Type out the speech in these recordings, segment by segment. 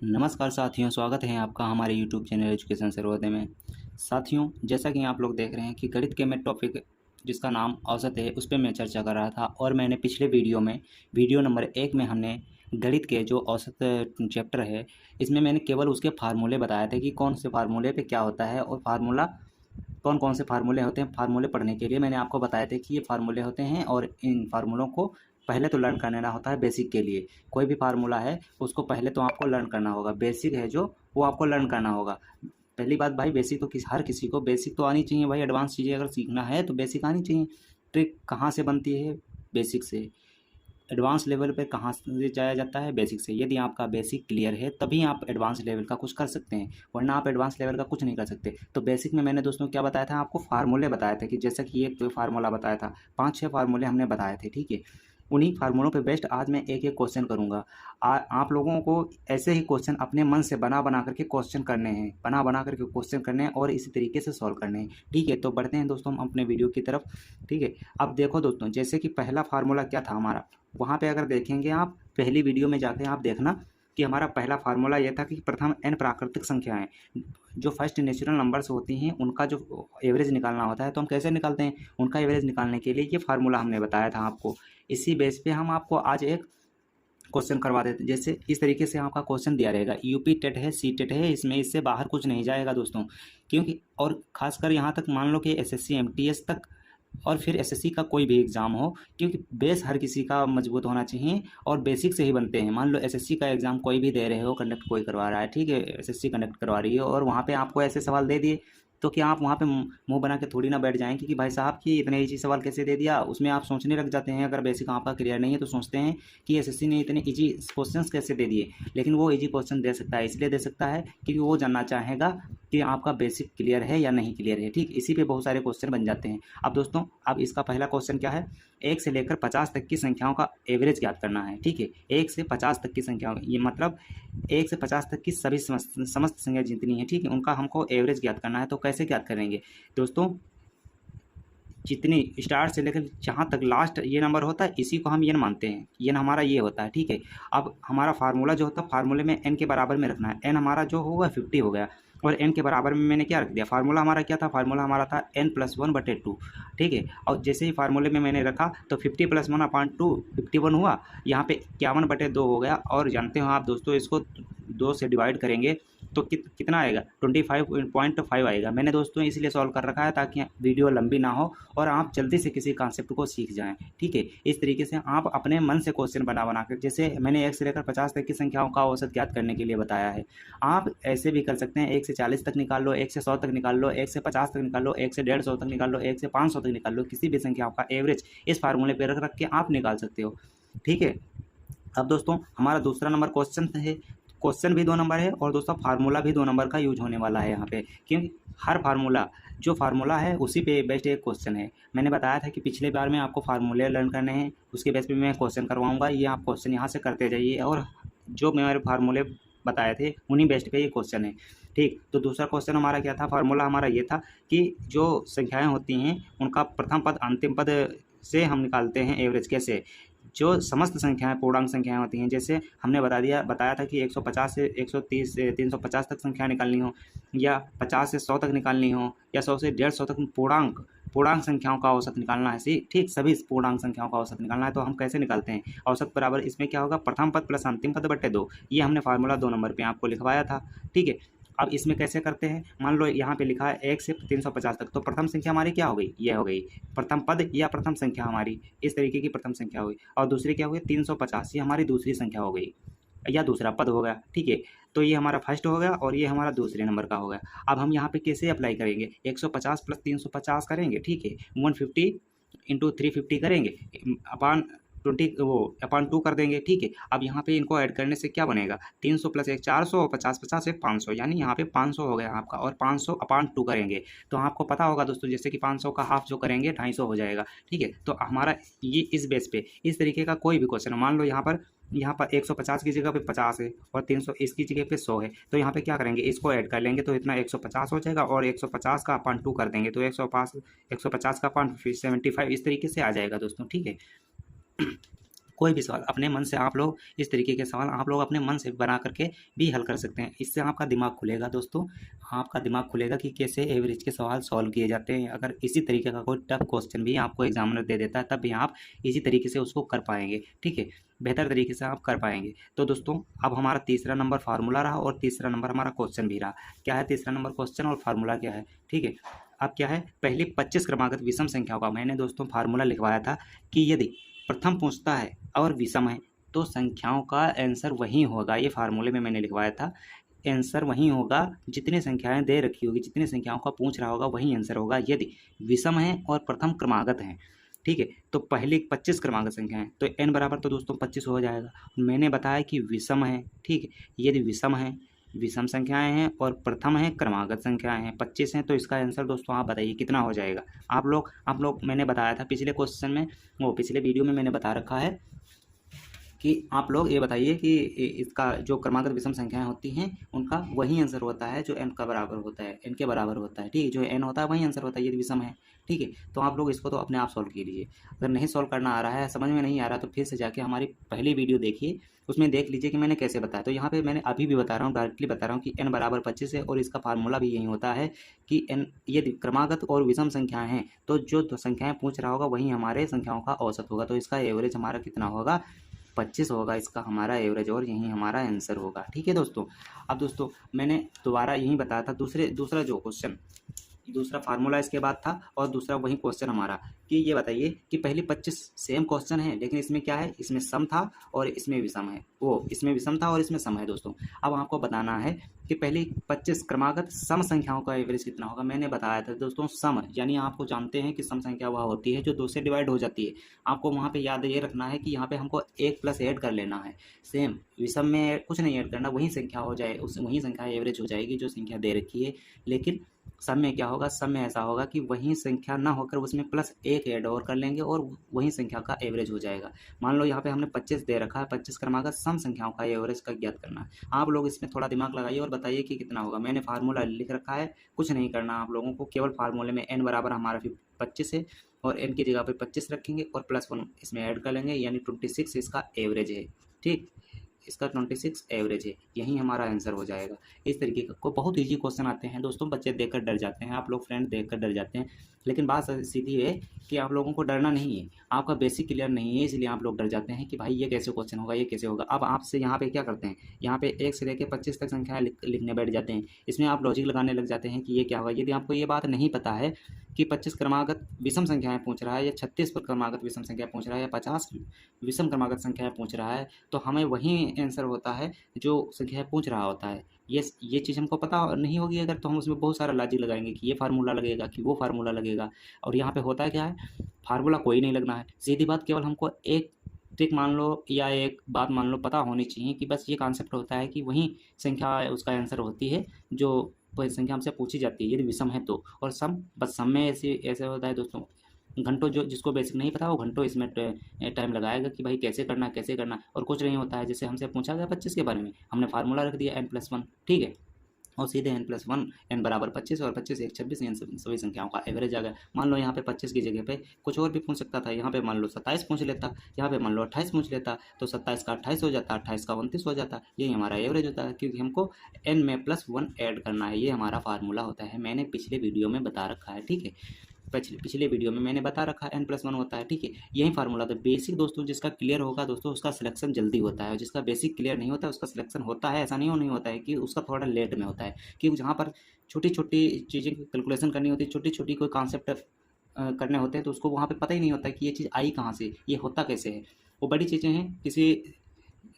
नमस्कार साथियों, स्वागत है आपका हमारे यूट्यूब चैनल एजुकेशन सर्वोदय में। साथियों, जैसा कि आप लोग देख रहे हैं कि गणित के मैं टॉपिक जिसका नाम औसत है उस पे मैं चर्चा कर रहा था और मैंने पिछले वीडियो में वीडियो नंबर 1 में हमने गणित के जो औसत चैप्टर है इसमें मैंने केवल उसके फार्मूले बताए थे कि कौन से फार्मूले पे क्या होता है और फार्मूला कौन कौन से फार्मूले होते हैं। फार्मूले पढ़ने के लिए मैंने आपको बताया था कि ये फार्मूले होते हैं और इन फार्मूलों को पहले तो लर्न कर लेना होता है बेसिक के लिए। कोई भी फार्मूला है उसको पहले तो आपको लर्न करना होगा, बेसिक है जो वो आपको लर्न करना होगा। पहली बात भाई, बेसिक तो हर किसी को बेसिक तो आनी चाहिए भाई। एडवांस चीज़ें अगर सीखना है तो बेसिक आनी चाहिए। ट्रिक कहाँ से बनती है? बेसिक से। एडवांस लेवल पे कहाँ से जाया जाता है? बेसिक से। यदि आपका बेसिक क्लियर है तभी आप एडवांस लेवल का कुछ कर सकते हैं, वरना आप एडवांस लेवल का कुछ नहीं कर सकते। तो बेसिक में मैंने दोस्तों क्या बताया था आपको? फार्मूले बताए थे कि जैसा कि एक फार्मूला बताया था, 5-6 फार्मूले हमने बताए थे, ठीक है। उन्हीं फार्मूलों पे बेस्ड आज मैं एक एक क्वेश्चन करूँगा। आप लोगों को ऐसे ही क्वेश्चन अपने मन से बना बना करके क्वेश्चन करने हैं, बना बना करके क्वेश्चन करने हैं और इसी तरीके से सॉल्व करने हैं, ठीक है। तो बढ़ते हैं दोस्तों हम अपने वीडियो की तरफ, ठीक है। अब देखो दोस्तों, जैसे कि पहला फार्मूला क्या था हमारा, वहाँ पे अगर देखेंगे आप पहली वीडियो में जाके आप देखना कि हमारा पहला फार्मूला ये था कि प्रथम n प्राकृतिक संख्याएं जो फर्स्ट नेचुरल नंबर्स होती हैं उनका जो एवरेज निकालना होता है, तो हम कैसे निकालते हैं? उनका एवरेज निकालने के लिए ये फार्मूला हमने बताया था आपको। इसी बेस पे हम आपको आज एक क्वेश्चन करवा देते हैं। जैसे इस तरीके से आपका क्वेश्चन दिया रहेगा, यूपी टेट है, सी टेट है, इसमें इससे बाहर कुछ नहीं जाएगा दोस्तों। क्योंकि और खासकर यहाँ तक मान लो कि एसएससी एमटीएस तक और फिर एसएससी का कोई भी एग्ज़ाम हो, क्योंकि बेस हर किसी का मजबूत होना चाहिए और बेसिक से ही बनते हैं। मान लो एसएससी का एग्ज़ाम कोई भी दे रहे हो, कंडक्ट कोई करवा रहा है, ठीक है, एसएससी कंडक्ट करवा रही है और वहाँ पे आपको ऐसे सवाल दे दिए, तो क्या आप वहाँ पे मुंह बना के थोड़ी ना बैठ जाएंगे कि भाई साहब कि इतने ईजी सवाल कैसे दे दिया? उसमें आप सोचने लग जाते हैं। अगर बेसिक आपका क्लियर नहीं है तो सोचते हैं कि एसएससी ने इतने ईजी क्वेश्चंस कैसे दे दिए। लेकिन वो ईजी क्वेश्चन दे सकता है, इसलिए दे सकता है क्योंकि वो जानना चाहेगा कि आपका बेसिक क्लियर है या नहीं क्लियर है, ठीक। इसी पे बहुत सारे क्वेश्चन बन जाते हैं। अब दोस्तों, अब इसका पहला क्वेश्चन क्या है? 1 से लेकर 50 तक की संख्याओं का एवरेज ज्ञात करना है, ठीक है। 1 से 50 तक की संख्याओं, ये मतलब 1 से 50 तक की सभी समस्त संख्या जितनी है, ठीक है, उनका हमको एवरेज ज्ञात करना है। तो कैसे ज्ञात करेंगे दोस्तों? जितनी स्टार्ट से लेकर जहाँ तक लास्ट ये नंबर होता है इसी को हम एन मानते हैं। एन हमारा ये होता है, ठीक है। अब हमारा फार्मूला जो होता है, फार्मूले में एन के बराबर में रखना है। एन हमारा जो होगा 50 हो गया और एन के बराबर में मैंने क्या रख दिया? फार्मूला हमारा क्या था? फार्मूला हमारा था n+1/2, ठीक है। और जैसे ही फार्मूले में मैंने रखा तो 50 + 1/2 51 हुआ। यहाँ पे 51/2 हो गया। और जानते हो आप दोस्तों, इसको 2 से डिवाइड करेंगे तो कितना आएगा? 25.5 आएगा। मैंने दोस्तों इसलिए सॉल्व कर रखा है ताकि वीडियो लंबी ना हो और आप जल्दी से किसी कॉन्सेप्ट को सीख जाएं, ठीक है। इस तरीके से आप अपने मन से क्वेश्चन बना बना कर, जैसे मैंने 1 से लेकर 50 तक की संख्याओं का औसत ज्ञात करने के लिए बताया है, आप ऐसे भी कर सकते हैं। 1 से 40 तक निकाल लो, 1 से 100 तक निकाल लो, 1 से 50 तक निकाल लो, 1 से 150 तक निकाल लो, 1 से 500 तक निकाल लो। किसी भी संख्याओं का एवरेज इस फार्मूले पर रख रख के आप निकाल सकते हो, ठीक है। अब दोस्तों, हमारा दूसरा नंबर क्वेश्चन है। क्वेश्चन भी 2 नंबर है और दोस्तों फार्मूला भी 2 नंबर का यूज होने वाला है यहाँ पे, क्योंकि हर फार्मूला जो फार्मूला है उसी पे बेस्ड एक क्वेश्चन है। मैंने बताया था कि पिछले बार में आपको फार्मूले लर्न करने हैं, उसके बेस पे मैं क्वेश्चन करवाऊंगा। ये आप क्वेश्चन यहाँ से करते जाइए और जो मेरे फार्मूले बताए थे उन्हीं बेस्ड पे ये क्वेश्चन है, ठीक। तो दूसरा क्वेश्चन हमारा क्या था? फार्मूला हमारा ये था कि जो संख्याएँ होती हैं उनका प्रथम पद अंतिम पद से हम निकालते हैं एवरेज। कैसे? जो समस्त संख्याएँ पूर्णांक संख्याएँ होती हैं, जैसे हमने बताया था कि 150 से 130 से 350 तक संख्या निकालनी हो, या 50 से 100 तक निकालनी हो, या 100 से 150 तक पूर्णांक संख्याओं का औसत निकालना है, ठीक। सभी पूर्णांक संख्याओं का औसत निकालना है। तो हम कैसे निकालते हैं? औसत बराबर इसमें क्या होगा? प्रथम पद प्लस अंतिम पद बटे 2। ये हमने फार्मूला 2 नंबर पे आपको लिखवाया था, ठीक है। अब इसमें कैसे करते हैं? मान लो यहाँ पे लिखा है 1 से 350 तक, तो प्रथम संख्या हमारी क्या हो गई? ये हो गई प्रथम पद या प्रथम संख्या हमारी, इस तरीके की प्रथम संख्या हुई। और दूसरी क्या हुई? 350, ये हमारी दूसरी संख्या हो गई या दूसरा पद हो गया, ठीक है। तो ये हमारा फर्स्ट हो गया और ये हमारा दूसरे नंबर का हो गया। अब हम यहाँ पे कैसे अप्लाई करेंगे? 150 + 350 करेंगे, ठीक है। 150 × 350 करेंगे, अपान 20 वो अपान 2 कर देंगे, ठीक है। अब यहाँ पे इनको ऐड करने से क्या बनेगा? 300 + 1 400 और 50 50 1 500, यानी यहाँ पे 500 हो गया आपका। और 500 अपान 2 करेंगे तो आपको पता होगा दोस्तों, जैसे कि 500 का हाफ जो करेंगे 250 हो जाएगा, ठीक है। तो हमारा ये इस बेस पे इस तरीके का कोई भी क्वेश्चन, मान लो यहाँ पर 150 की जगह पे 50 है और 300 इसकी जगह पे 100 है, तो यहाँ पे क्या करेंगे? इसको ऐड कर लेंगे तो इतना 150 हो जाएगा और 150 का अपान 2 कर देंगे तो 150 का अपान 75, इस तरीके से आ जाएगा दोस्तों, ठीक है। कोई भी सवाल अपने मन से आप लोग, इस तरीके के सवाल आप लोग अपने मन से बना करके भी हल कर सकते हैं। इससे आपका दिमाग खुलेगा दोस्तों, आपका दिमाग खुलेगा कि कैसे एवरेज के सवाल सॉल्व किए जाते हैं। अगर इसी तरीके का कोई टफ क्वेश्चन भी आपको एग्जामिनर दे देता है तब भी आप इसी तरीके से उसको कर पाएंगे, ठीक है, बेहतर तरीके से आप कर पाएंगे। तो दोस्तों अब हमारा तीसरा नंबर फार्मूला रहा और तीसरा नंबर हमारा क्वेश्चन भी रहा। क्या है तीसरा नंबर क्वेश्चन और फार्मूला क्या है, ठीक है। अब क्या है, पहली 25 क्रमागत विषम संख्याओं का मैंने दोस्तों फार्मूला लिखवाया था कि यदि प्रथम पूछता है और विषम है तो संख्याओं का आंसर वही होगा। ये फार्मूले में मैंने लिखवाया था, आंसर वही होगा, जितनी संख्याएं दे रखी होगी, जितनी संख्याओं का पूछ रहा होगा वही आंसर होगा यदि विषम है और प्रथम क्रमागत हैं, ठीक है। तो पहली 25 क्रमागत संख्या है तो n बराबर तो दोस्तों 25 हो जाएगा। मैंने बताया कि विषम है, ठीक है, यदि विषम है, विषम संख्याएं हैं और प्रथम है क्रमागत संख्याएं हैं, 25 हैं, तो इसका आंसर दोस्तों आप बताइए कितना हो जाएगा। आप लोग मैंने बताया था पिछले क्वेश्चन में, वो पिछले वीडियो में मैंने बता रखा है कि आप लोग ये बताइए कि इसका जो क्रमागत विषम संख्याएं होती हैं उनका वही आंसर होता है जो n का बराबर होता है, n के बराबर होता है, ठीक है, जो n होता है वही आंसर होता है यदि विषम है, ठीक है। तो आप लोग इसको तो अपने आप सॉल्व कीजिए। अगर नहीं सॉल्व करना आ रहा है, समझ में नहीं आ रहा, तो फिर से जाके हमारी पहली वीडियो देखिए, उसमें देख लीजिए कि मैंने कैसे बताया। तो यहाँ पे मैंने अभी भी बता रहा हूँ, डायरेक्टली बता रहा हूँ कि n बराबर 25 है और इसका फार्मूला भी यही होता है कि n यदि क्रमागत और विषम संख्याएं हैं तो जो संख्याएं पूछ रहा होगा वही हमारे संख्याओं का औसत होगा। तो इसका एवरेज हमारा कितना होगा, 25 होगा इसका हमारा एवरेज और यही हमारा आंसर होगा, ठीक है दोस्तों। अब दोस्तों मैंने दोबारा यही बताया था, दूसरा जो क्वेश्चन, दूसरा फार्मूला इसके बाद था और दूसरा वही क्वेश्चन हमारा कि ये बताइए कि पहले 25 सेम क्वेश्चन है लेकिन इसमें क्या है, इसमें सम था और इसमें विषम है, इसमें विषम था और इसमें सम है दोस्तों। अब आपको बताना है कि पहली 25 क्रमागत सम संख्याओं का एवरेज कितना होगा। मैंने बताया था दोस्तों सम, यानी आपको जानते हैं कि सम संख्या वह होती है जो 2 से डिवाइड हो जाती है। आपको वहाँ पे याद ये रखना है कि यहाँ पे हमको 1 प्लस ऐड कर लेना है। सेम विषम में कुछ नहीं ऐड करना, वही संख्या हो जाए, वही संख्या एवरेज हो जाएगी जो संख्या दे रखी है। लेकिन सब में क्या होगा, सब में ऐसा होगा कि वही संख्या ना होकर उसमें प्लस 1 ऐड और कर लेंगे और वही संख्या का एवरेज हो जाएगा। मान लो यहाँ पे हमने 25 दे रखा है, 25 क्रमागत सम संख्याओं का एवरेज का ज्ञात करना है। आप लोग इसमें थोड़ा दिमाग लगाइए और बताइए कि कितना होगा। मैंने फार्मूला लिख रखा है, कुछ नहीं करना आप लोगों को, केवल फार्मूले में n बराबर हमारा 25 है और n की जगह पे 25 रखेंगे और +1 इसमें ऐड कर लेंगे, यानी 26 इसका एवरेज है, ठीक, इसका 26 एवरेज है, यही हमारा आंसर हो जाएगा। इस तरीके का को बहुत इजी क्वेश्चन आते हैं दोस्तों, बच्चे देखकर डर जाते हैं, आप लोग फ्रेंड देखकर डर जाते हैं, लेकिन बात सीधी है कि आप लोगों को डरना नहीं है, आपका बेसिक क्लियर नहीं है, इसलिए आप लोग डर जाते हैं कि भाई ये कैसे क्वेश्चन होगा, ये कैसे होगा। अब आपसे यहाँ पे क्या करते हैं, यहाँ पे 1 से लेकर 25 तक संख्या लिखने बैठ जाते हैं, इसमें आप लॉजिक लगाने लग जाते हैं कि ये क्या होगा। यदि आपको ये बात नहीं पता है कि 25 क्रमागत विषम संख्याएं पूछ रहा है या 36 पर क्रमागत विषम संख्या पूछ रहा है या 50 विषम क्रमागत संख्याएं पूछ रहा है, तो हमें वही आंसर होता है जो संख्या पूछ रहा होता है। ये चीज़ हमको पता नहीं होगी अगर, तो हम उसमें बहुत सारा लॉजिक लगाएंगे कि ये फार्मूला लगेगा कि वो फार्मूला लगेगा, और यहाँ पे होता है क्या है, फार्मूला कोई नहीं लगना है, सीधी बात, केवल हमको एक ट्रिक मान लो या एक बात मान लो पता होनी चाहिए कि बस ये कॉन्सेप्ट होता है कि वही संख्या उसका आंसर होती है जो वही संख्या हमसे पूछी जाती है यदि विषम है तो। और सम, बस सम में ऐसे होता है दोस्तों, घंटों, जो जिसको बेसिक नहीं पता वो घंटों इसमें टाइम लगाएगा कि भाई कैसे करना, और कुछ नहीं होता है। जैसे हमसे पूछा गया 25 के बारे में, हमने फार्मूला रख दिया n+1, ठीक है, और सीधे n+1, n बराबर 25 और 25 1 26, इन सभी संख्याओं का एवरेज आ गया। मान लो यहाँ पे 25 की जगह पे कुछ और भी पूछ सकता था, यहाँ पे मान लो 27 पूछ लेता, यहाँ पे मान लो 28 पूछ लेता, तो 27 का 28 हो जाता, 28 का 29 हो जाता, यही हमारा एवरेज होता है, क्योंकि हमको n में +1 ऐड करना है। ये हमारा फार्मूला होता है, मैंने पिछले वीडियो में बता रखा है, ठीक है, पिछले वीडियो में मैंने बता रखा है n+1 होता है, ठीक है, यही फार्मूला था। बेसिक दोस्तों जिसका क्लियर होगा दोस्तों उसका सिलेक्शन जल्दी होता है, जिसका बेसिक क्लियर नहीं होता उसका सिलेक्शन होता है, ऐसा नहीं होता है कि उसका थोड़ा लेट में होता है, क्योंकि जहाँ पर छोटी छोटी चीज़ें कैलकुलेशन करनी होती है, छोटी छोटी कोई कॉन्सेप्ट करने होते हैं, तो उसको वहाँ पर पता ही नहीं होता कि ये चीज़ आई कहाँ से, ये होता कैसे है। वो बड़ी चीज़ें हैं,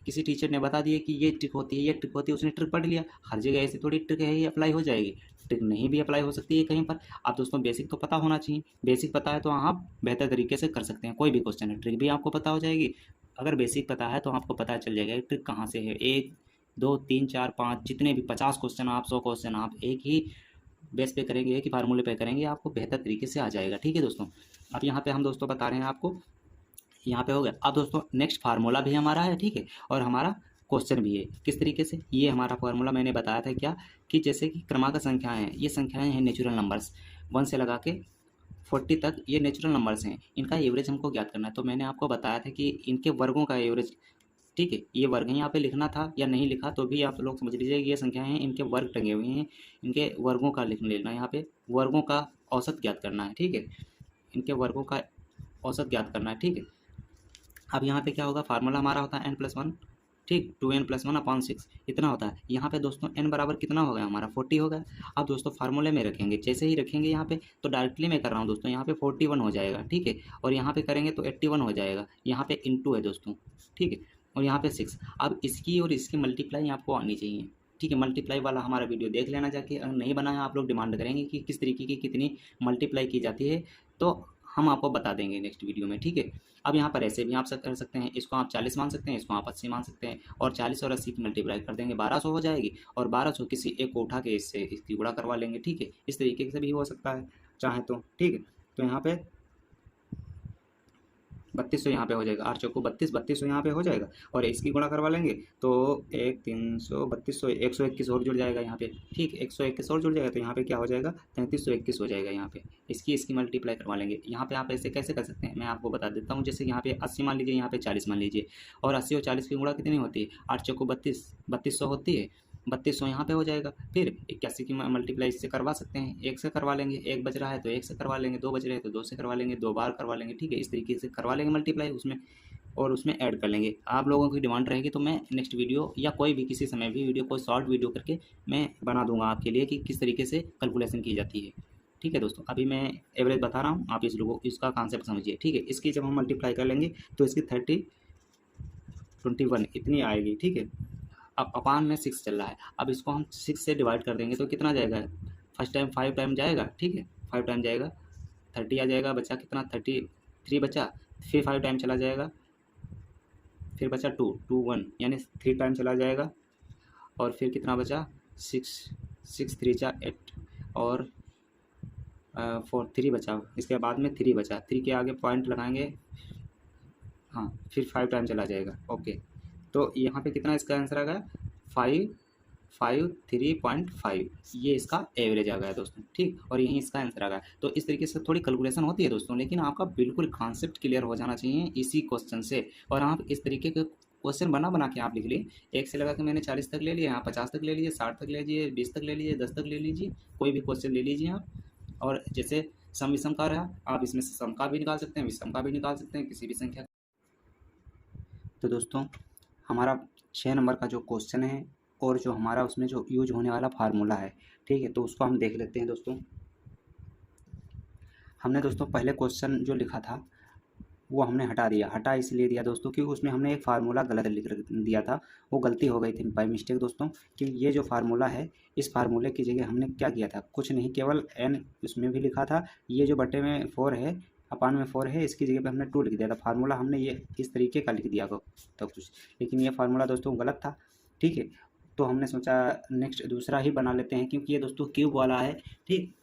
किसी टीचर ने बता दिया कि ये ट्रिक होती है, ये ट्रिक होती है, उसने ट्रिक पढ़ लिया, हर जगह ऐसी थोड़ी ट्रिक है ये अप्लाई हो जाएगी, ट्रिक नहीं भी अप्लाई हो सकती है कहीं पर। आप दोस्तों बेसिक तो पता होना चाहिए, बेसिक पता है तो आप बेहतर तरीके से कर सकते हैं, कोई भी क्वेश्चन है ट्रिक भी आपको पता हो जाएगी। अगर बेसिक पता है तो आपको पता चल जाएगा ट्रिक कहाँ से है। 1 2 3 4 5 जितने भी 50 क्वेश्चन आप 100 क्वेश्चन आप एक ही बेस पे करेंगे, एक ही फार्मूले पे करेंगे, आपको बेहतर तरीके से आ जाएगा, ठीक है दोस्तों। अब यहाँ पे हम दोस्तों बता रहे हैं आपको, यहाँ पे हो गया। अब दोस्तों नेक्स्ट फार्मूला भी हमारा है, ठीक है, और हमारा क्वेश्चन भी है। किस तरीके से, ये हमारा फार्मूला मैंने बताया था क्या, कि जैसे कि क्रमागत संख्याएं हैं, ये संख्याएं हैं नेचुरल नंबर्स, 1 से लगा के 40 तक ये नेचुरल नंबर्स हैं, इनका एवरेज हमको ज्ञात करना है। तो मैंने आपको बताया था कि इनके वर्गों का एवरेज, ठीक है, ये वर्ग यहाँ पे लिखना था या नहीं लिखा तो भी आप लोग समझ लीजिए ये संख्याएं हैं, इनके वर्ग टंगे हुए हैं, इनके वर्गों का लिख लेना, यहाँ पे वर्गों का औसत ज्ञात करना है, ठीक है, इनके वर्गों का औसत ज्ञात करना है, ठीक है। अब यहाँ पे क्या होगा, फार्मूला हमारा होता है n+1, ठीक, 2n+1/6 इतना होता है। यहाँ पे दोस्तों n बराबर कितना हो गया हमारा 40 हो गया। अब दोस्तों फार्मूले में रखेंगे, जैसे ही रखेंगे यहाँ पे तो डायरेक्टली मैं कर रहा हूँ दोस्तों, यहाँ पे 41 हो जाएगा, ठीक है, और यहाँ पे करेंगे तो 81 हो जाएगा, यहाँ पे इंटू है दोस्तों, ठीक है, और यहाँ पे 6। अब इसकी और इसकी मल्टीप्लाई आपको आनी चाहिए, ठीक है। मल्टीप्लाई वाला हमारा वीडियो देख लेना जाके, अगर नहीं बनाया आप लोग डिमांड करेंगे कि किस तरीके की कितनी मल्टीप्लाई की जाती है तो हम आपको बता देंगे नेक्स्ट वीडियो में, ठीक है। अब यहाँ पर ऐसे भी आप कर सकते हैं, इसको आप 40 मान सकते हैं, इसको आप 80 मान सकते हैं, और 40 और 80 की मल्टीप्लाई कर देंगे 1200 हो जाएगी, और 1200 किसी एक को उठा के इससे इसकी गुणा करवा लेंगे, ठीक है। इस तरीके से भी हो सकता है चाहे तो, ठीक है। तो यहाँ पे 3200 यहाँ पे हो जाएगा, 8 चौको 32, 3200 यहाँ पे हो जाएगा, और इसकी गुणा करवा लेंगे तो 1 300 3200 121 और जुड़ जाएगा यहाँ पे, ठीक, 121 और जुड़ जाएगा, तो यहाँ पे क्या हो जाएगा 3321 हो जाएगा यहाँ पे। इसकी मल्टीप्लाई करवा लेंगे। यहाँ पे आप ऐसे कैसे कर सकते हैं मैं आपको बता देता हूँ। जैसे यहाँ पे 80 मान लीजिए, यहाँ पे 40 मान लीजिए, और 80 और 40 की गुणा कितनी होती है, 8 चौको 32, 3200 होती है, 3200 यहाँ पे हो जाएगा। फिर 81 की मल्टीप्लाई इससे करवा सकते हैं, 1 से करवा लेंगे, 1 बच रहा है तो 1 से करवा लेंगे, 2 बच रहे हैं तो 2 से करवा लेंगे, 2 बार करवा लेंगे, ठीक है। इस तरीके से करवा लेंगे मल्टीप्लाई उसमें, और उसमें ऐड कर लेंगे। आप लोगों की डिमांड रहेगी तो मैं नेक्स्ट वीडियो या कोई भी किसी समय भी वीडियो, कोई शॉर्ट वीडियो करके मैं बना दूंगा आपके लिए कि किस तरीके से कैलकुलेशन की जाती है, ठीक है दोस्तों। अभी मैं एवरेज बता रहा हूँ, आप इस लोगों इसका कॉन्सेप्ट समझिए, ठीक है। इसकी जब हम मल्टीप्लाई कर लेंगे तो इसकी 21 इतनी आएगी, ठीक है। अब अपान में 6 चल रहा है, अब इसको हम 6 से डिवाइड कर देंगे तो कितना जाएगा, फर्स्ट टाइम 5 टाइम जाएगा, ठीक है, 5 टाइम जाएगा 30 आ जाएगा, बचा कितना 33 बचा, फिर 5 टाइम चला जाएगा, फिर बचा 1 यानी 3 टाइम चला जाएगा, और फिर कितना बचा 6 3 जा 8, और 4 3 बचा, इसके बाद में 3 बचा, 3 के आगे पॉइंट लगाएंगे, हाँ, फिर 5 टाइम चला जाएगा, ओके। तो यहाँ पे कितना इसका आंसर आ गया 553.5, ये इसका एवरेज आ गया दोस्तों, ठीक, और यही इसका आंसर आ गया। तो इस तरीके से थोड़ी कैलकुलेशन होती है दोस्तों, लेकिन आपका बिल्कुल कॉन्सेप्ट क्लियर हो जाना चाहिए इसी क्वेश्चन से, और आप इस तरीके के क्वेश्चन बना के आप लिख लिए। 1 से लगा के मैंने 40 तक ले लिया, यहाँ 50 तक ले लीजिए, 60 तक ले लीजिए, 20 तक ले लीजिए, 10 तक ले लीजिए, कोई भी क्वेश्चन ले लीजिए आप। और जैसे सम विषम का रहा, आप इसमें से सम का भी निकाल सकते हैं, विषम का भी निकाल सकते हैं, किसी भी संख्या। तो दोस्तों हमारा 6 नंबर का जो क्वेश्चन है और जो हमारा उसमें जो यूज होने वाला फार्मूला है, ठीक है, तो उसको हम देख लेते हैं दोस्तों। हमने दोस्तों पहले क्वेश्चन जो लिखा था वो हमने हटा इसलिए दिया दोस्तों क्योंकि उसमें हमने एक फार्मूला गलत लिख दिया था, वो गलती हो गई थी बाय मिस्टेक दोस्तों। कि ये जो फार्मूला है, इस फार्मूले की जगह हमने क्या किया था, कुछ नहीं, केवल n उसमें भी लिखा था, ये जो बटे में 4 है, अपान में 4 है, इसकी जगह पे हमने 2 लिख दिया था। फार्मूला हमने ये इस तरीके का लिख दिया तो कुछ, लेकिन ये फार्मूला दोस्तों गलत था, ठीक है। तो हमने सोचा नेक्स्ट दूसरा ही बना लेते हैं, क्योंकि ये दोस्तों क्यूब वाला है, ठीक।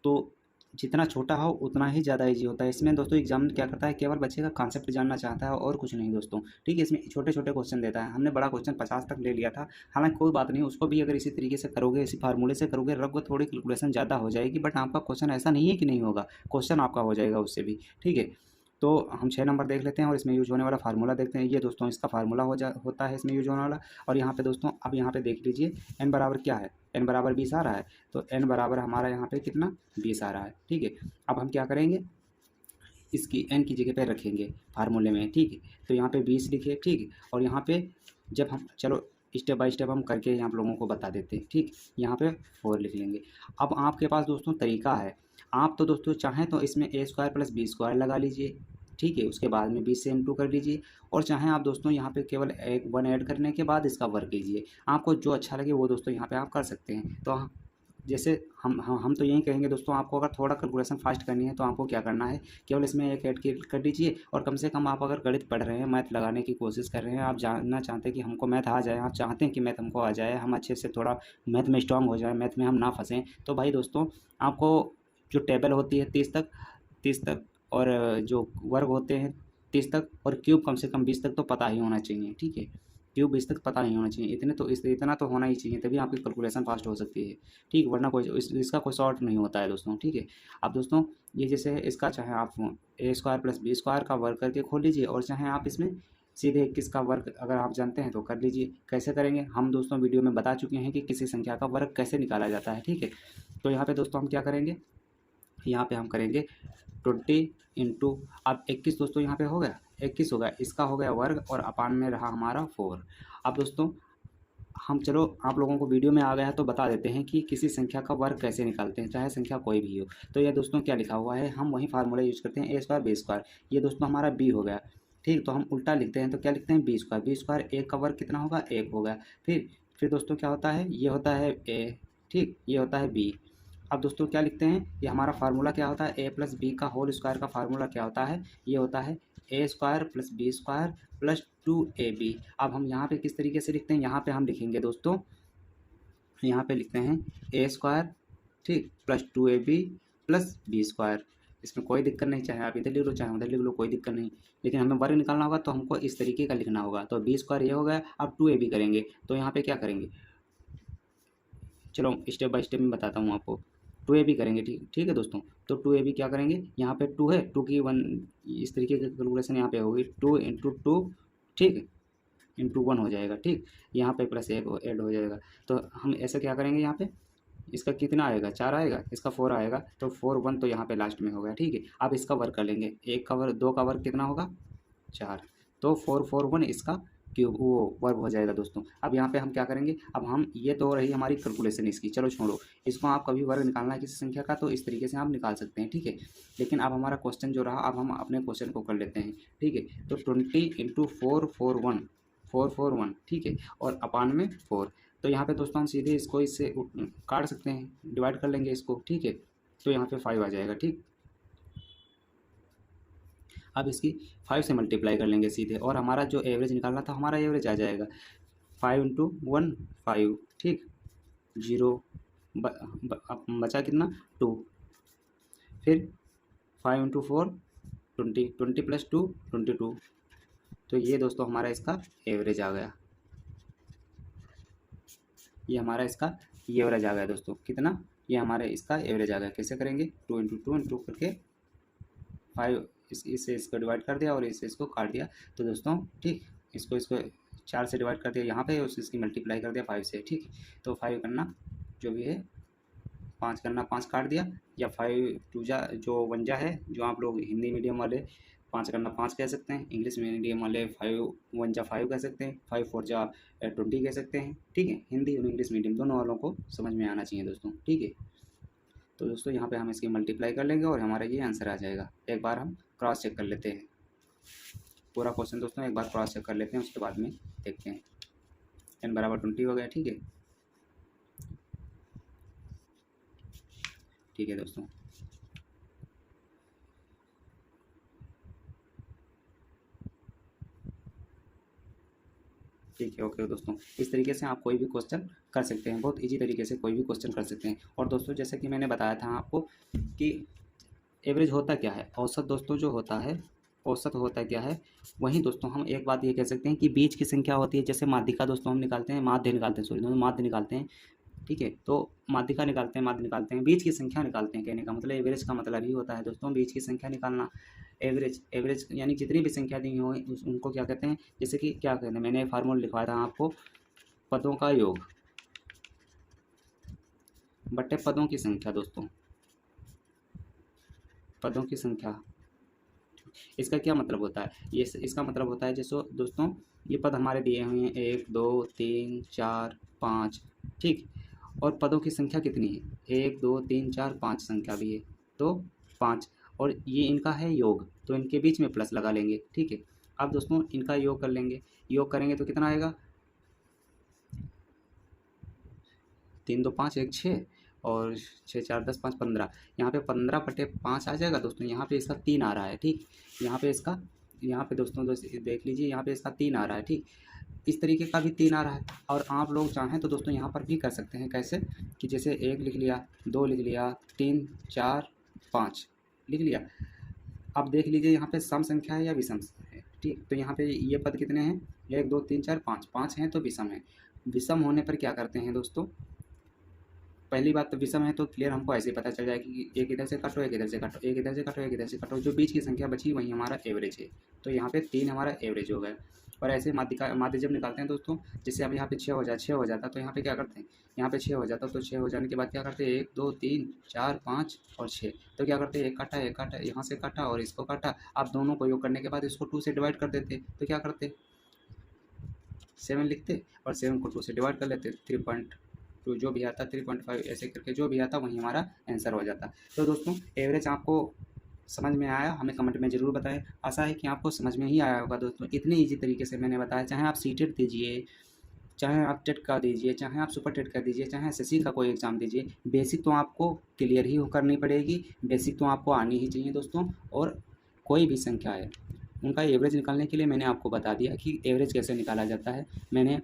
तो जितना छोटा हो उतना ही ज़्यादा इजी होता है। इसमें दोस्तों एग्जाम क्या करता है, केवल बच्चे का कॉन्सेप्ट जानना चाहता है और कुछ नहीं दोस्तों, ठीक है। इसमें छोटे छोटे क्वेश्चन देता है, हमने बड़ा क्वेश्चन 50 तक ले लिया था, हालांकि कोई बात नहीं, उसको भी अगर इसी तरीके से करोगे, इसी फार्मूले से करोगे, रग थोड़ी कैलकुलेशन ज़्यादा हो जाएगी, बट आपका क्वेश्चन ऐसा नहीं है कि नहीं होगा, क्वेश्चन आपका हो जाएगा उससे भी, ठीक है। तो हम 6 नंबर देख लेते हैं और इसमें यूज होने वाला फार्मूला देखते हैं। ये दोस्तों इसका फार्मूला होता है इसमें यूज होने वाला। और यहाँ पे दोस्तों अब यहाँ पे देख लीजिए n बराबर क्या है, n बराबर 20 आ रहा है, तो n बराबर हमारा यहाँ पे कितना 20 आ रहा है, ठीक है। अब हम क्या करेंगे, इसकी n की जगह पे रखेंगे फार्मूले में, ठीक है। तो यहाँ पे 20 लिखे, ठीक है, और यहाँ पे जब हम चलो स्टेप बाय स्टेप हम करके आप लोगों को बता देते हैं, ठीक। यहाँ पे 4 लिख लेंगे। अब आपके पास दोस्तों तरीका है, आप तो दोस्तों चाहें तो इसमें a² + b² लगा लीजिए, ठीक है, उसके बाद में 20 से इंटू कर लीजिए, और चाहें आप दोस्तों यहाँ पे केवल 1 ऐड करने के बाद इसका वर्ग कीजिए। आपको जो अच्छा लगे वो दोस्तों यहाँ पे आप कर सकते हैं। तो जैसे हम तो यही कहेंगे दोस्तों, आपको अगर थोड़ा कैलकुलेशन फास्ट करनी है तो आपको क्या करना है, केवल इसमें 1 ऐड कर दीजिए। और कम से कम आप अगर गणित पढ़ रहे हैं, मैथ लगाने की कोशिश कर रहे हैं, आप जानना चाहते हैं कि हमको मैथ आ जाए, आप चाहते हैं कि मैथ हमको आ जाए, हम अच्छे से थोड़ा मैथ में स्ट्रांग हो जाए, मैथ में हम ना फंसें, तो भाई दोस्तों आपको जो टेबल होती है 30 तक, और जो वर्ग होते हैं 30 तक, और क्यूब कम से कम 20 तक तो पता ही होना चाहिए, ठीक है। क्यूब 20 तक पता नहीं होना चाहिए, इतना तो होना ही चाहिए, तभी आपकी कैलकुलेशन फास्ट हो सकती है। ठीक, वरना कोई इसका कोई शॉर्ट नहीं होता है दोस्तों। ठीक है, अब दोस्तों ये जैसे इसका चाहे आप ए स्क्वायर प्लस बी स्क्वायर का वर्क करके खोल लीजिए, और चाहे आप इसमें सीधे 21 का वर्क अगर आप जानते हैं तो कर लीजिए। कैसे करेंगे हम दोस्तों वीडियो में बता चुके हैं कि किसी संख्या का वर्क कैसे निकाला जाता है। ठीक है, तो यहाँ पे दोस्तों हम क्या करेंगे, यहाँ पे हम करेंगे 20 इंटू, अब 21 दोस्तों यहाँ पे हो गया, 21 हो गया, इसका हो गया वर्ग, और अपान में रहा हमारा 4। अब दोस्तों हम चलो आप लोगों को वीडियो में आ गया है तो बता देते हैं कि किसी संख्या का वर्ग कैसे निकालते हैं, चाहे संख्या कोई भी हो। तो ये दोस्तों क्या लिखा हुआ है, हम वही फार्मूला यूज करते हैं, ए स्क्वायर बी स्क्वायर। ये दोस्तों हमारा बी हो गया। ठीक, तो हम उल्टा लिखते हैं तो क्या लिखते हैं, बी स्क्वायर। बी स्क्वायर एक का वर्ग कितना होगा, एक होगा। फिर दोस्तों क्या होता है, ये होता है ए, ठीक, ये होता है बी। अब दोस्तों क्या लिखते हैं, ये हमारा फार्मूला क्या होता है, ए प्लस बी का होल स्क्वायर का फार्मूला क्या होता है, ये होता है A square plus B square plus 2ab। अब हम यहाँ पे किस तरीके से लिखते हैं, यहाँ पे हम लिखेंगे दोस्तों, यहाँ पे लिखते हैं ए स्क्वायर, ठीक, plus 2ab plus B square. इसमें कोई दिक्कत नहीं, चाहे आप इधर लिख लो चाहे उधर लिख लो, कोई दिक्कत नहीं, लेकिन हमें वर्ग निकालना होगा तो हमको इस तरीके का लिखना होगा। तो बी स्क्वायर ये हो गया। अब 2ab करेंगे तो यहाँ पे क्या करेंगे, चलो स्टेप बाय स्टेप में बताता हूँ आपको। 2ab करेंगे, ठीक ठीक है दोस्तों। तो 2ab क्या करेंगे, यहाँ पे 2 है, 2 की 1 इस तरीके की कैलकुलेशन यहाँ पे होगी, 2 इंटू 2, ठीक, इंटू 1 हो जाएगा। ठीक, यहाँ पे प्लस एक ऐड हो जाएगा। तो हम ऐसे क्या करेंगे, यहाँ पे इसका कितना आएगा, 4 आएगा, इसका 4 आएगा, तो 4 1 तो यहाँ पे लास्ट में हो गया। ठीक है, अब इसका वर्ग कर लेंगे, एक का वर्ग, 2 का वर्ग कितना होगा, 4, तो 4 4 1 इसका क्यूब वो वर्ग हो जाएगा दोस्तों। अब यहाँ पे हम क्या करेंगे, अब हम ये तो रही हमारी कैलकुलेशन इसकी, चलो छोड़ो इसको। आप कभी वर्ग निकालना है किसी संख्या का तो इस तरीके से आप निकाल सकते हैं। ठीक है, लेकिन अब हमारा क्वेश्चन जो रहा, अब हम अपने क्वेश्चन को कर लेते हैं। ठीक है, तो 20 इंटू 4 4 1 4 4 1, ठीक है, और अपान में 4। तो यहाँ पे दोस्तों हम सीधे इसको इससे काट सकते हैं, डिवाइड कर लेंगे इसको। ठीक है, तो यहाँ पे 5 आ जाएगा। ठीक, अब इसकी 5 से मल्टीप्लाई कर लेंगे सीधे, और हमारा जो एवरेज निकालना था हमारा एवरेज आ जाएगा 5 इंटू 1 5, ठीक, 0 बचा कितना 2, फिर 5 इंटू 4 20, 20 प्लस 2 22। तो ये दोस्तों हमारा इसका एवरेज आ गया, ये हमारा इसका ये एवरेज आ गया दोस्तों। कितना, ये हमारे इसका एवरेज आ गया। कैसे करेंगे, 2 इंटू 2 इंटू करके 5, इससे इसको डिवाइड कर दिया और इससे इसको काट दिया। तो दोस्तों ठीक, इसको 4 से डिवाइड कर दिया यहाँ पे, उस इसकी मल्टीप्लाई कर दिया 5 से। ठीक, तो 5 करना जो भी है, 5 करना 5 काट दिया, या 5 2 जा जो 1 जा है, जो आप लोग हिंदी मीडियम वाले 5 करना 5 कह सकते हैं, इंग्लिश मीडियम वाले 5 1 जा 5 कह सकते हैं, 5 4 जा 20 कह सकते हैं। ठीक है, हिंदी और इंग्लिश मीडियम दोनों वालों को समझ में आना चाहिए दोस्तों। ठीक है, तो दोस्तों यहाँ पे हम इसकी मल्टीप्लाई कर लेंगे और हमारा ये आंसर आ जाएगा। एक बार हम क्रॉस चेक कर लेते हैं पूरा क्वेश्चन दोस्तों, एक बार क्रॉस चेक कर लेते हैं, उसके बाद में देखते हैं। n बराबर 20 हो गया। ठीक है, ठीक है दोस्तों, ठीक है, ओके दोस्तों। इस तरीके से आप कोई भी क्वेश्चन कर सकते हैं, बहुत इजी तरीके से कोई भी क्वेश्चन कर सकते हैं। और दोस्तों जैसे कि मैंने बताया था आपको कि एवरेज होता क्या है, औसत दोस्तों जो होता है, औसत होता क्या है, वहीं दोस्तों हम एक बात ये कह सकते हैं कि बीच की संख्या होती है। जैसे माध्यिका दोस्तों हम निकालते हैं, माध्य निकालते हैं, सॉरी दोनों माध्य निकालते हैं। ठीक है, तो माध्यिका निकालते हैं, माध्य निकालते हैं, बीच की संख्या निकालते हैं। कहने का मतलब एवरेज का मतलब ही होता है दोस्तों बीच की संख्या निकालना। एवरेज यानी जितनी भी संख्या दी हो उनको क्या कहते हैं, जैसे कि क्या कहते हैं, मैंने फार्मूला लिखवाया था आपको, पदों का योग बटे पदों की संख्या दोस्तों, पदों की संख्या। इसका क्या मतलब होता है, ये इसका मतलब होता है जैसे दोस्तों ये पद हमारे दिए हुए हैं 1 2 3 4 5, ठीक, और पदों की संख्या कितनी है, 1 2 3 4 5 संख्या भी है, तो 5, और ये इनका है योग, तो इनके बीच में प्लस लगा लेंगे। ठीक है, अब दोस्तों इनका योग कर लेंगे, योग करेंगे तो कितना आएगा, 3 2 5 1 6, और 6 4 10 5 15, यहाँ पे 15 बटे 5 आ जाएगा दोस्तों। यहाँ पे इसका 3 आ रहा है। ठीक, यहाँ पे दोस्तों देख लीजिए, यहाँ पे इसका 3 आ रहा है। ठीक, इस तरीके का भी 3 आ रहा है। और आप लोग चाहें तो दोस्तों यहाँ पर भी कर सकते हैं। कैसे कि जैसे 1 लिख लिया, 2 लिख लिया, 3 4 5 लिख लिया। अब देख लीजिए यहाँ पे सम संख्या है या विषम है। ठीक, तो यहाँ पे ये पद कितने हैं, 1 2 3 4 5, 5 हैं तो विषम है। विषम होने पर क्या करते हैं दोस्तों, पहली बात तो विषम है तो क्लियर हमको ऐसे ही पता चल जाएगा कि एक इधर से काटो, एक इधर से काटो, एक इधर से काटो, एक इधर से काटो, जो बीच की संख्या बची वही हमारा एवरेज है। तो यहाँ पे 3 हमारा एवरेज हो गया। और ऐसे माध्य जब निकालते हैं दोस्तों, जैसे अब यहाँ पे 6 हो जाता, तो यहाँ पे क्या करते हैं, यहाँ पे 6 हो जाता, तो 6 हो जाने के बाद क्या करते हैं, 1 2 3 4 5 और 6। तो क्या करते हैं, एक काटा, यहाँ से काटा और इसको काटा। आप दोनों को योग करने के बाद इसको 2 से डिवाइड कर देते, तो क्या करते, 7 लिखते और 7 को 2 से डिवाइड कर लेते, 3.2 जो भी आता, 3.5 ऐसे करके जो भी आता वही हमारा आंसर हो जाता। तो दोस्तों एवरेज आपको समझ में आया, हमें कमेंट में ज़रूर बताएं। आशा है कि आपको समझ में ही आया होगा दोस्तों। इतनी ईजी तरीके से मैंने बताया, चाहे आप सीटेट दीजिए, चाहे आप टेट का दीजिए, चाहे आप सुपर टेट का दीजिए, चाहे एसएससी का कोई एग्ज़ाम दीजिए, बेसिक तो आपको क्लियर ही करनी पड़ेगी, बेसिक तो आपको आनी ही चाहिए दोस्तों। और कोई भी संख्या है उनका एवरेज निकालने के लिए मैंने आपको बता दिया कि एवरेज कैसे निकाला जाता है, मैंने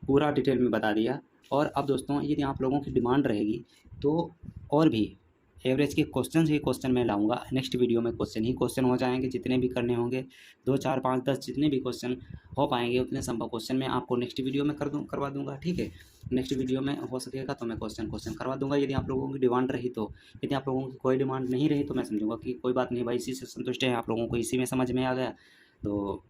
पूरा डिटेल में बता दिया। और अब दोस्तों यदि आप लोगों की डिमांड रहेगी तो और भी एवरेज के क्वेश्चन ही क्वेश्चन मैं लाऊंगा। नेक्स्ट वीडियो में क्वेश्चन ही क्वेश्चन हो जाएंगे, जितने भी करने होंगे 2 4 5 10 जितने भी क्वेश्चन हो पाएंगे उतने संभव क्वेश्चन मैं आपको नेक्स्ट वीडियो में करवा दूंगा। ठीक है, नेक्स्ट वीडियो में हो सकेगा तो मैं क्वेश्चन करवा दूंगा, यदि आप लोगों की डिमांड रही तो। यदि आप लोगों की कोई डिमांड नहीं रही तो मैं समझूंगा कि कोई बात नहीं भाई, इसी से संतुष्ट है, आप लोगों को इसी में समझ में आ गया तो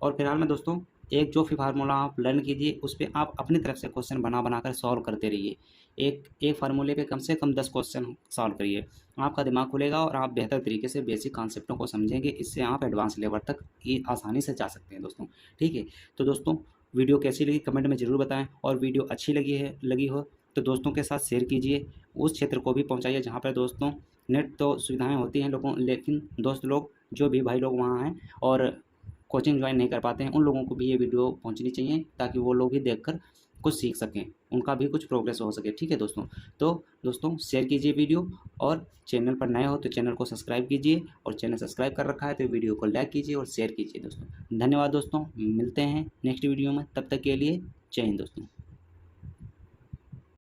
और फिलहाल में दोस्तों एक जो भी फार्मूला आप लर्न कीजिए उस पर आप अपनी तरफ से क्वेश्चन बना कर सॉल्व करते रहिए। एक फार्मूले पे कम से कम 10 क्वेश्चन सॉल्व करिए, आपका दिमाग खुलेगा और आप बेहतर तरीके से बेसिक कॉन्सेप्टों को समझेंगे। इससे आप एडवांस लेवल तक ये आसानी से जा सकते हैं दोस्तों। ठीक है, तो दोस्तों वीडियो कैसी लगी कमेंट में ज़रूर बताएं, और वीडियो अच्छी लगी हो तो दोस्तों के साथ शेयर कीजिए, उस क्षेत्र को भी पहुँचाइए जहाँ पर दोस्तों नेट तो सुविधाएँ होती हैं लोगों, लेकिन दोस्त लोग जो भी भाई लोग वहाँ हैं और कोचिंग ज्वाइन नहीं कर पाते हैं, उन लोगों को भी ये वीडियो पहुंचनी चाहिए ताकि वो लोग भी देखकर कुछ सीख सकें, उनका भी कुछ प्रोग्रेस हो सके। ठीक है दोस्तों, तो दोस्तों शेयर कीजिए वीडियो, और चैनल पर नए हो तो चैनल को सब्सक्राइब कीजिए, और चैनल सब्सक्राइब कर रखा है तो वीडियो को लाइक कीजिए और शेयर कीजिए दोस्तों। धन्यवाद दोस्तों, मिलते हैं नेक्स्ट वीडियो में, तब तक के लिए जय हिंद दोस्तों।